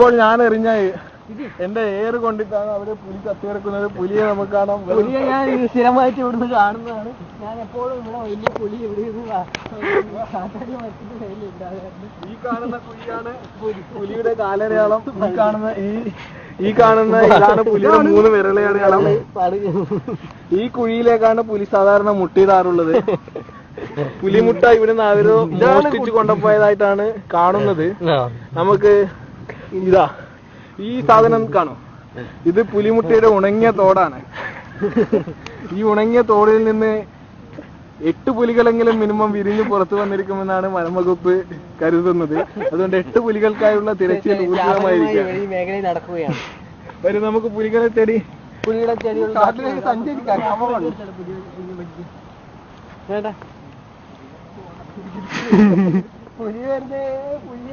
ഇപ്പോൾ ഞാൻ എറിഞ്ഞ എന്റെ ഏറ് കൊണ്ടിട്ടാണ് അവിടെ പുലി കത്തിയെടുക്കുന്നത്. പുലിയെ നമുക്ക് കാണാം. പുലിയെ ഞാൻ സ്ഥിരമായിട്ട് ഇവിടുന്ന് കാണുന്നതാണ്. ഞാൻ എപ്പോഴും ഇവിടെ വലിയ പുലി ഇവിടെ ഈ കാണുന്ന കുഴിയാണ് പുലിയുടെ കാലടയാളം. ഈ കാണുന്ന ഇതാണ് പുലിയുടെ 3 വിരലടയാളം. ഈ കുഴിയിലേക്കാണ് പുലി സാധാരണ മുട്ടിയിടാറുള്ളത്. പുലിമുട്ട ഇവിടുന്ന് അവര് മോഷ്ടിച്ചു കൊണ്ടുപോയതായിട്ടാണ് കാണുന്നത്. നമുക്ക് ഇതാ ഈ സാധനം കാണും. ഇത് പുലിമുട്ടയുടെ ഉണങ്ങിയ തോടാണ്. ഈ ഉണങ്ങിയ തോടിൽ നിന്ന് 8 പുലികളെങ്കിലും മിനിമം വിരിഞ്ഞ് പുറത്തു വന്നിരിക്കുമെന്നാണ് വനംവകുപ്പ് കരുതുന്നത്. അതുകൊണ്ട് 8 പുലികൾക്കായുള്ള തിരച്ചിൽ ഊർജിതമായിരിക്കും. വരും നമുക്ക് പുലികളെ തേടി സഞ്ചരിക്കാം. പുലി വരുന്നേ പുലി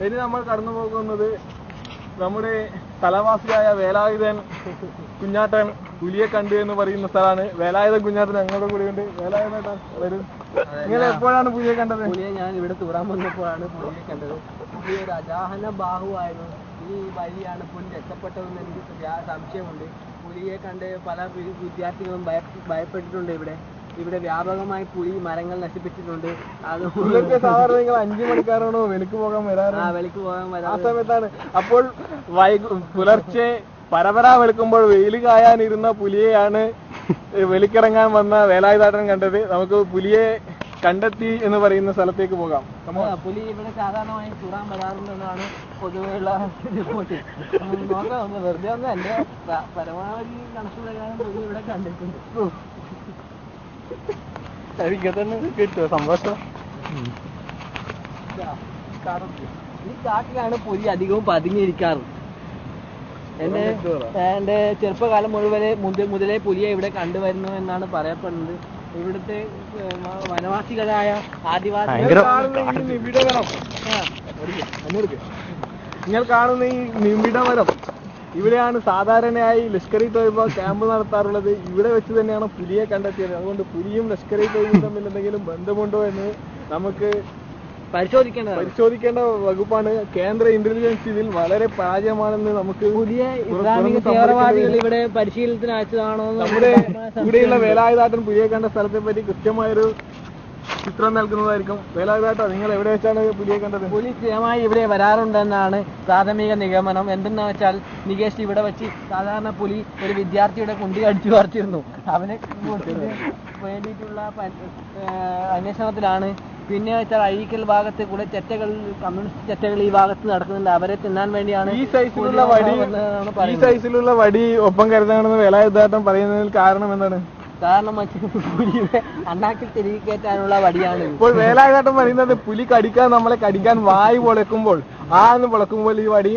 ഇനി നമ്മൾ കടന്നു പോകുന്നത് നമ്മുടെ സ്ഥലവാസിയായ വേലായുധൻ കുഞ്ഞാട്ടൻ പുലിയെ കണ്ടു എന്ന് പറയുന്ന സ്ഥലമാണ്. വേലായുധൻ കുഞ്ഞാട്ടൻ ഞങ്ങളുടെ കൂടെ ഉണ്ട്. വേലായുധേട്ടാ വരും. നിങ്ങൾ എപ്പോഴാണ് പുലിയെ കണ്ടത്? പുലിയെ ഞാൻ ഇവിടെ തൂറാൻ വന്നപ്പോഴാണ് പുലിയെ കണ്ടത്. പുലി ഒരു അജാഹന ബാഹുവായിരുന്നു. ഈ വഴിയാണ് പുലി രക്ഷപ്പെട്ടതെന്ന് എനിക്ക് സംശയമുണ്ട്. പുലിയെ കണ്ട് പല വിദ്യാർത്ഥികളും ഭയപ്പെട്ടിട്ടുണ്ട്. ഇവിടെ വ്യാപകമായി പുലി മരങ്ങൾ നശിപ്പിച്ചിട്ടുണ്ട്. അതുകൊണ്ട് സാധാരണ നിങ്ങൾ 5 മണിക്കാരാണോ വെളിക്ക് പോകാൻ വരാറ്? വെളിക്ക് പോകാൻ വരാം. ആ സമയത്താണ്. അപ്പോൾ പുലർച്ചെ പരപര വെളുക്കുമ്പോൾ വെയിൽ കായാനിരുന്ന പുലിയെയാണ് വെളിക്കിറങ്ങാൻ വന്ന വേലായുധേട്ടൻ കണ്ടത്. നമുക്ക് പുലിയെ കണ്ടെത്തി എന്ന് പറയുന്ന സ്ഥലത്തേക്ക് പോകാം. പുലി ഇവിടെ സാധാരണമായി തുറാൻ വരാറുണ്ടെന്നാണ് പൊതുവെയുള്ള റിപ്പോർട്ട്. നോക്കാം, വെറുതെ ഒന്നും എന്റെ പരമാവധി കണക്ക് പ്രകാരം പുലി ഇവിടെ കണ്ടിട്ടുണ്ട്. കിട്ടുമോ സന്തോഷം? ഈ കാട്ടിലാണ് പുലി അധികവും പതുങ്ങിയിരിക്കാറ്. എന്റെ ചെറുപ്പകാലം മുതലേ പുലിയെ ഇവിടെ കണ്ടുവരുന്നു എന്നാണ് പറയപ്പെടുന്നത്. ഇവിടുത്തെ വനവാസികളായ നിങ്ങൾ കാണുന്ന ഈ നിമിടവനം ഇവിടെയാണ് സാധാരണയായി ലഷ്കർ-ഇ തോയ്ബ ക്യാമ്പ് നടത്താറുള്ളത്. ഇവിടെ വെച്ച് തന്നെയാണ് പുലിയെ കണ്ടെത്തിയത്. അതുകൊണ്ട് പുലിയും ലഷ്കർ-ഇ തോയ്ബയും തമ്മിൽ എന്തെങ്കിലും ബന്ധമുണ്ടോ എന്ന് നമുക്ക് പരിശോധിക്കേണ്ട വകുപ്പാണ്. കേന്ദ്ര ഇന്റലിജൻസ് ഇതിൽ വളരെ പരാജയമാണെന്ന് നമുക്ക് പുതിയ ഇസ്ലാമിക തീവ്രവാദികൾ ഇവിടെ പരിശീലനത്തിന് അയച്ചതാണോ? നമ്മുടെ ഇവിടെയുള്ള വേലായുധേട്ടൻ പുലിയെ കണ്ട സ്ഥലത്തെ പറ്റി കൃത്യമായൊരു ചിത്രം നൽകുന്നതായിരിക്കും. വേലായുധേട്ടാ, നിങ്ങൾ എവിടെ വെച്ചാണ് പുലിയെ കണ്ടത്? പുലി സ്ഥിരമായി ഇവിടെ വരാറുണ്ടെന്നാണ് പ്രാഥമിക നിഗമനം. എന്തെന്ന് വെച്ചാൽ നികേഷ് ഇവിടെ വെച്ച് സാധാരണ പുലി ഒരു വിദ്യാർത്ഥിയുടെ കുണ്ടി അടിച്ചു പറിച്ചിരുന്നു. അവനെ വേണ്ടിയിട്ടുള്ള അന്വേഷണത്തിലാണ്. പിന്നെ വെച്ചാൽ അഴീക്കൽ ഭാഗത്ത് കൂടെ കമ്മ്യൂണിസ്റ്റ് ചെറ്റകൾ ഈ ഭാഗത്ത് നടക്കുന്നുണ്ട്. അവരെ തിന്നാൻ വേണ്ടിയാണ് ഈ സൈസിലുള്ള വടി ഒപ്പം കരുതാണെന്ന് വേലായുധേട്ടൻ പറയുന്നതിൽ കാരണം എന്താണ്? കാരണം പുലിയുടെ അണ്ണാക്കിൽ തിരികെ കയറ്റാനുള്ള വടിയാണ്. ഇപ്പോൾ വേലായുധേട്ടൻ പറയുന്നത് പുലി നമ്മളെ കടിക്കാൻ വായ് പൊളക്കുമ്പോൾ എന്ന് പൊളക്കുമ്പോൾ ഈ വടി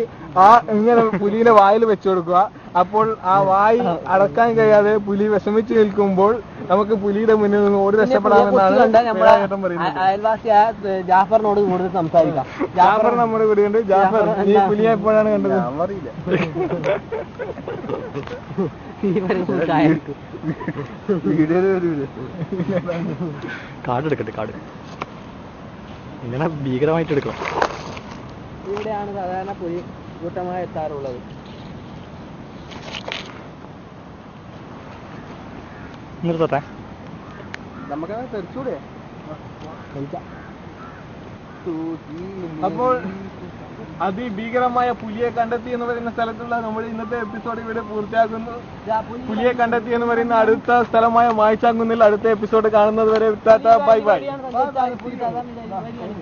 ഇങ്ങനെ പുലിയുടെ വായിൽ വെച്ചു കൊടുക്കുക. അപ്പോൾ ആ വായി അടക്കാൻ കഴിയാതെ പുലി വിഷമിച്ചു നിൽക്കുമ്പോൾ നമുക്ക് പുലിയുടെ മുന്നിൽ നിന്ന് ഓടി രക്ഷപ്പെടാമെന്നാണ് വേലായുധേട്ടൻ പറയുന്നത്. അയൽവാസിയായ ജാഫറിനോട് കൂടുതൽ സംസാരിക്കാം. ജാഫർ നമ്മുടെ കൂടെയുണ്ട്. ജാഫർ, നീ പുലിയെ എപ്പോഴാണ് കണ്ടത്? അറിയില്ല. കാർഡ് ഇങ്ങനെ ഭീകരമായിട്ട് എടുക്കണം. ഇവിടെയാണ് സാധാരണ പുലി കൂട്ടമായി എത്താറുള്ളത്. നിർത്തട്ടെ, നമുക്ക് തെറിച്ചൂടെ? അപ്പോൾ അതിഭീകരമായ പുലിയെ കണ്ടെത്തി എന്ന് പറയുന്ന സ്ഥലത്തുള്ള നമ്മുടെ ഇന്നത്തെ എപ്പിസോഡ് ഇവിടെ പൂർത്തിയാക്കുന്നു. പുലിയെ കണ്ടെത്തി എന്ന് പറയുന്ന അടുത്ത സ്ഥലമായ മായ്ച്ചാങ്കുന്നിൽ അടുത്ത എപ്പിസോഡ് കാണുന്നത് വരെ ബൈ ബൈ.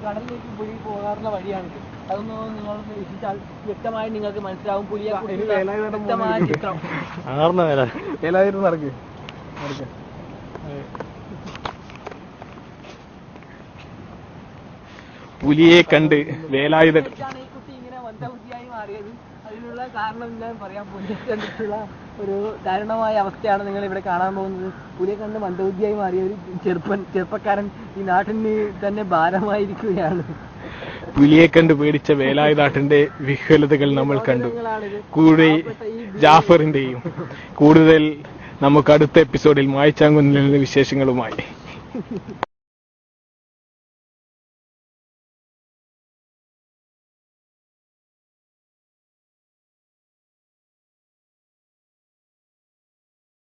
കടലിലേക്ക് പുലി പോകാറുള്ള വഴിയാണ്. അതൊന്ന് നിങ്ങൾ വീക്ഷിച്ചാൽ വ്യക്തമായി നിങ്ങൾക്ക് മനസ്സിലാവും പുലിയെ വ്യക്തമായ ചിത്രം. വേലായുധം നടക്ക്. പുലിയെ കണ്ട് വേലായുധൻ ഈ കുട്ടി ഇങ്ങനെ മന്ദബുദ്ധിയായി മാറിയത്. അതിനുള്ള കാരണം ഞാൻ പറയാം. പുലിയെ കണ്ടിട്ടുള്ള ഒരു ദാരുണമായ അവസ്ഥയാണ് നിങ്ങൾ ഇവിടെ കാണാൻ പോകുന്നത്. പുലിയെ കണ്ട് മന്ദബുദ്ധിയായി മാറിയ ഒരു ചെറുപ്പക്കാരൻ ഈ നാട്ടിന് തന്നെ ഭാരമായിരിക്കുകയാണ്. പുലിയെ കണ്ട് പേടിച്ച വേലായുധേട്ടന്റെ വിഹ്വലതകൾ നമ്മൾ കണ്ടു. കൂടെ ജാഫറിന്റെയും കൂടുതൽ നമുക്ക് അടുത്ത എപ്പിസോഡിൽ മായ്ച്ചാങ്കുന്നിൽ നിന്ന് വിശേഷങ്ങളുമായി